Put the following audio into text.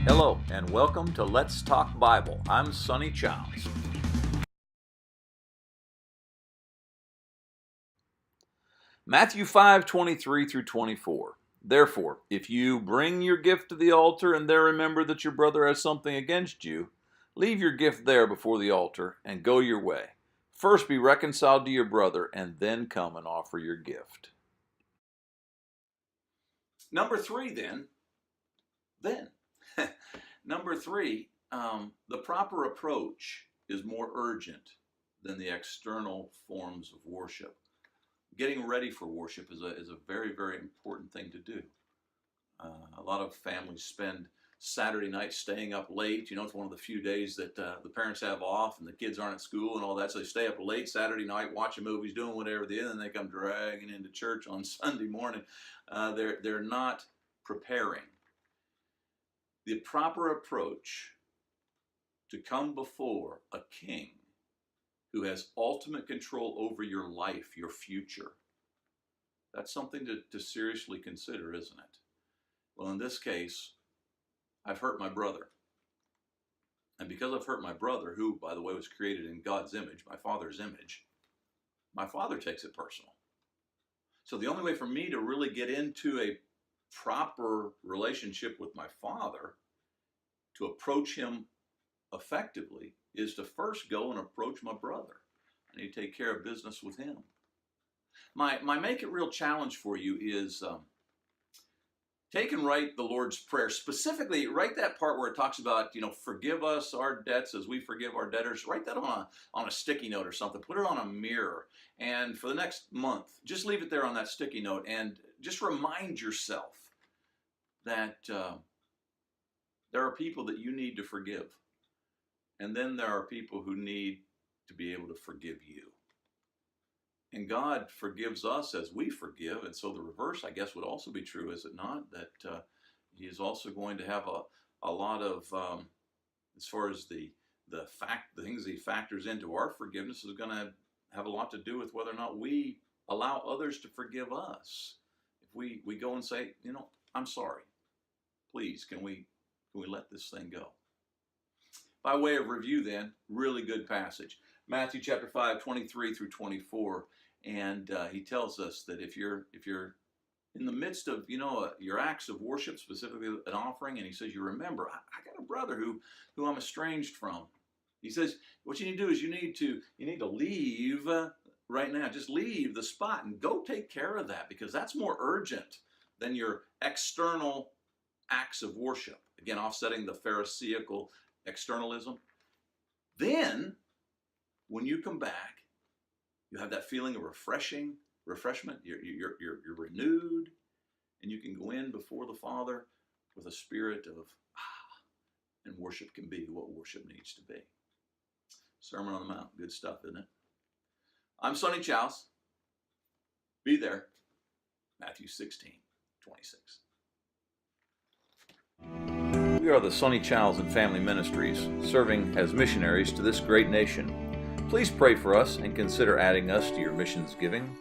Hello, and welcome to Let's Talk Bible. I'm Sonny Childs. Matthew 5:23 through 24. Therefore, if you bring your gift to the altar and there remember that your brother has something against you, leave your gift there before the altar and go your way. First be reconciled to your brother and then come and offer your gift. Number three, then. Number three, the proper approach is more urgent than the external forms of worship. Getting ready for worship is a very, very important thing to do. A lot of families spend Saturday night staying up late. You know, it's one of the few days that the parents have off and the kids aren't at school and all that. So they stay up late Saturday night, watching movies, doing whatever they do, and then they come dragging into church on Sunday morning. They're not preparing. The proper approach to come before a king who has ultimate control over your life, your future, that's something to seriously consider, isn't it? Well, in this case, I've hurt my brother. And because I've hurt my brother, who, by the way, was created in God's image, my father's image, my father takes it personal. So the only way for me to really get into a proper relationship with my father, to approach him effectively, is to first go and approach my brother. I need to take care of business with him. My make it real challenge for you is take and write the Lord's Prayer. Specifically, write that part where it talks about, forgive us our debts as we forgive our debtors. Write that on a sticky note or something. Put it on a mirror. And for the next month, just leave it there on that sticky note and just remind yourself that there are people that you need to forgive. And then there are people who need to be able to forgive you. And God forgives us as we forgive. And so the reverse, I guess, would also be true, is it not? That He is also going to have a lot of, as far as the things He factors into our forgiveness, is going to have a lot to do with whether or not we allow others to forgive us. If we go and say, I'm sorry, please, can we let this thing go? By way of review then, really good passage. Matthew chapter 5:23 through 24. And he tells us that if you're in the midst of, your acts of worship, specifically an offering, and he says, you remember, I got a brother who I'm estranged from. He says, what you need to do is you need to leave right now. Just leave the spot and go take care of that, because that's more urgent than your external acts of worship. Again, offsetting the Pharisaical externalism. Then, when you come back, you have that feeling of refreshment. You're renewed, and you can go in before the Father with a spirit of and worship can be what worship needs to be. Sermon on the Mount, good stuff, isn't it? I'm Sonny Childs. Be there. Matthew 16:26. We are the Sonny Childs and Family Ministries, serving as missionaries to this great nation. Please pray for us and consider adding us to your missions giving.